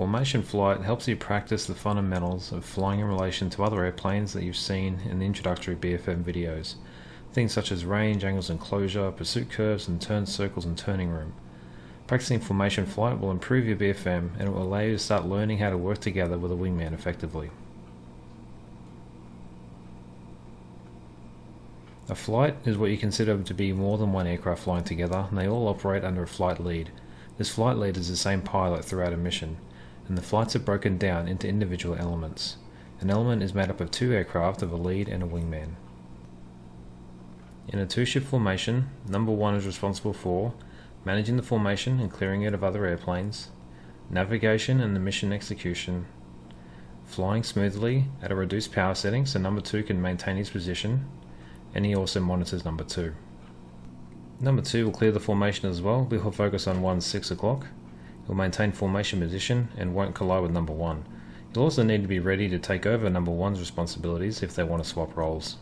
Formation flight helps you practice the fundamentals of flying in relation to other airplanes that you've seen in the introductory BFM videos. Things such as range, angles and closure, pursuit curves and turn circles and turning room. Practicing formation flight will improve your BFM and it will allow you to start learning how to work together with a wingman effectively. A flight is what you consider to be more than one aircraft flying together, and they all operate under a flight lead. This flight lead is the same pilot throughout a mission, and the flights are broken down into individual elements. An element is made up of two aircraft of a lead and a wingman. In a two-ship formation, number 1 is responsible for managing the formation and clearing it of other airplanes, navigation and the mission execution, flying smoothly at a reduced power setting so number 2 can maintain his position, and he also monitors number 2. Number 2 will clear the formation as well, but he'll focus on 1's 6 o'clock. He'll maintain formation position and won't collide with number 1. He'll also need to be ready to take over number 1's responsibilities if they want to swap roles.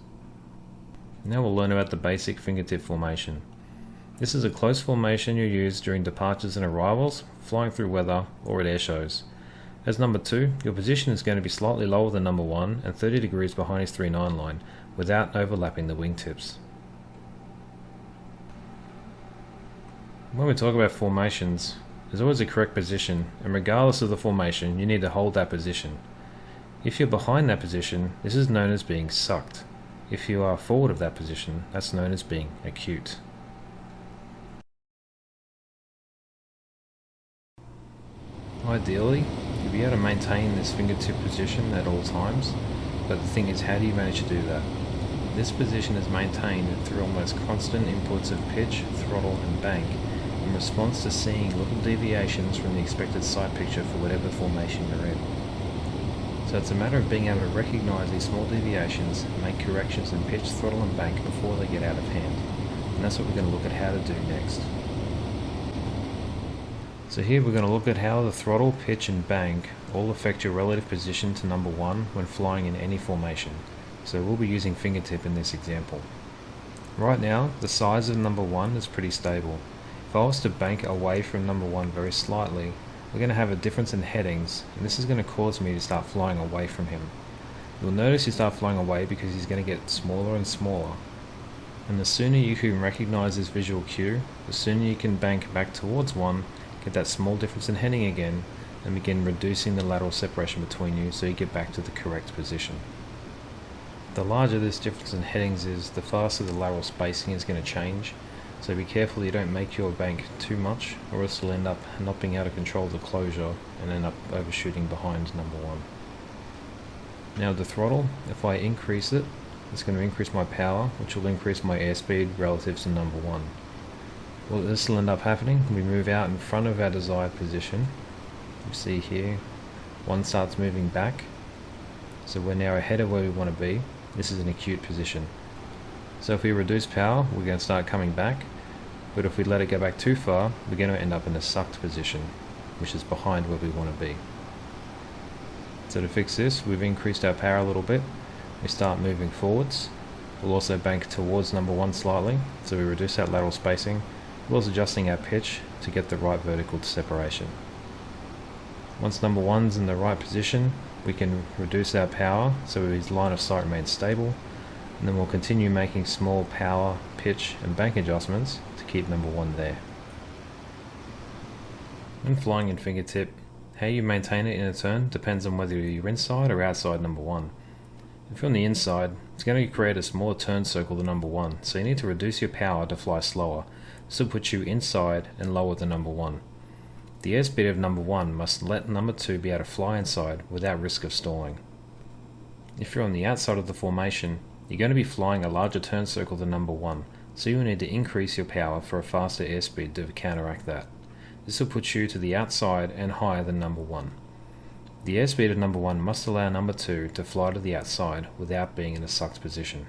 Now we'll learn about the basic fingertip formation. This is a close formation you use during departures and arrivals, flying through weather, or at air shows. As number 2, your position is going to be slightly lower than number 1 and 30 degrees behind his 3-9 line, without overlapping the wingtips. When we talk about formations, there's always a correct position, and regardless of the formation, you need to hold that position. If you're behind that position, this is known as being sucked. If you are forward of that position, that's known as being acute. Ideally, you'll be able to maintain this fingertip position at all times, but the thing is, how do you manage to do that? This position is maintained through almost constant inputs of pitch, throttle and bank in response to seeing little deviations from the expected sight picture for whatever formation you're in. So it's a matter of being able to recognise these small deviations and make corrections in pitch, throttle and bank before they get out of hand. And that's what we're going to look at how to do next. So here we're going to look at how the throttle, pitch and bank all affect your relative position to number 1 when flying in any formation. So we'll be using fingertip in this example. Right now, the size of number 1 is pretty stable. If I was to bank away from number 1 very slightly, we're going to have a difference in headings, and this is going to cause me to start flying away from him. You'll notice you start flying away because he's going to get smaller and smaller. And the sooner you can recognize this visual cue, the sooner you can bank back towards 1, get that small difference in heading again, and begin reducing the lateral separation between you so you get back to the correct position. The larger this difference in headings is, the faster the lateral spacing is going to change, so be careful you don't make your bank too much, or else you'll end up not being able to control the closure and end up overshooting behind number 1. Now the throttle, if I increase it, it's going to increase my power, which will increase my airspeed relative to number 1. Well, this will end up happening, we move out in front of our desired position. You see here, 1 starts moving back, so we're now ahead of where we want to be. This is an acute position. So if we reduce power, we're going to start coming back, but if we let it go back too far, we're going to end up in a sucked position, which is behind where we want to be. So to fix this, we've increased our power a little bit. We start moving forwards. We'll also bank towards number 1 slightly, so we reduce that lateral spacing, as well as adjusting our pitch to get the right vertical separation. Once number 1's in the right position, we can reduce our power so his line of sight remains stable, and then we'll continue making small power, pitch and bank adjustments to keep number 1 there. When flying in fingertip, how you maintain it in a turn depends on whether you're inside or outside number 1. If you're on the inside, it's going to create a smaller turn circle than number 1, so you need to reduce your power to fly slower. This will put you inside and lower than number 1. The airspeed of number 1 must let number 2 be able to fly inside without risk of stalling. If you're on the outside of the formation, you're going to be flying a larger turn circle than number 1, so you will need to increase your power for a faster airspeed to counteract that. This will put you to the outside and higher than number 1. The airspeed of number 1 must allow number 2 to fly to the outside without being in a sucked position.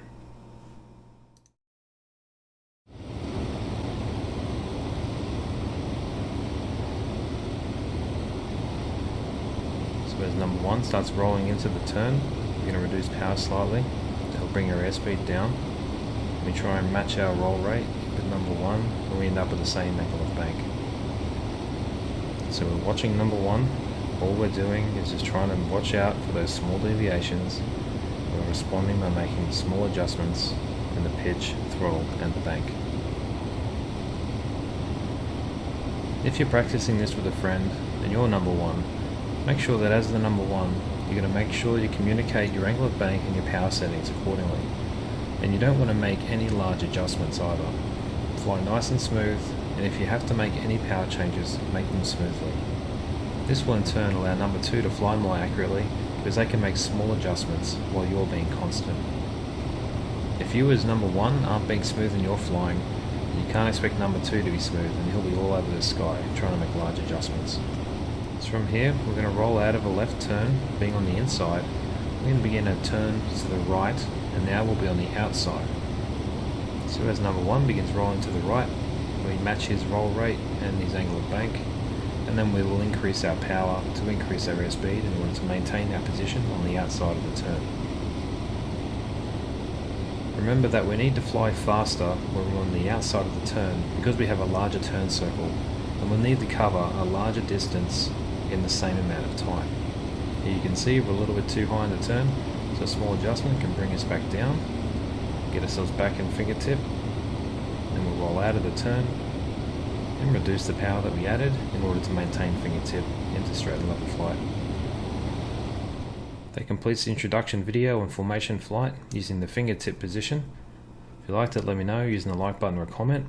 So as number 1 starts rolling into the turn, we're going to reduce power slightly to help bring our airspeed down. We try and match our roll rate with number 1 and we end up with the same angle of bank. So we're watching number 1, All we're doing is just trying to watch out for those small deviations. We're responding by making small adjustments in the pitch, throttle and the bank. If you're practicing this with a friend and you're number one, make sure that as the number one, you're going to make sure you communicate your angle of bank and your power settings accordingly. And you don't want to make any large adjustments either. Fly nice and smooth, and if you have to make any power changes, make them smoothly. This will in turn allow number two to fly more accurately because they can make small adjustments while you're being constant. If you as number one aren't being smooth in your flying, you can't expect number two to be smooth and he'll be all over the sky trying to make large adjustments. So from here, we're going to roll out of a left turn, being on the inside. We're going to begin a turn to the right, and now we'll be on the outside. So as number one begins rolling to the right, we match his roll rate and his angle of bank, and then we will increase our power to increase our airspeed in order to maintain our position on the outside of the turn. Remember that we need to fly faster when we're on the outside of the turn because we have a larger turn circle, and we'll need to cover a larger distance in the same amount of time. Here you can see we're a little bit too high in the turn, so a small adjustment can bring us back down, get ourselves back in fingertip, and we'll roll out of the turn and reduce the power that we added in order to maintain fingertip into straight and level flight. That completes the introduction video on formation flight using the fingertip position. If you liked it, let me know using the like button or a comment,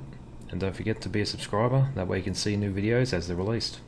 and don't forget to be a subscriber, that way you can see new videos as they're released.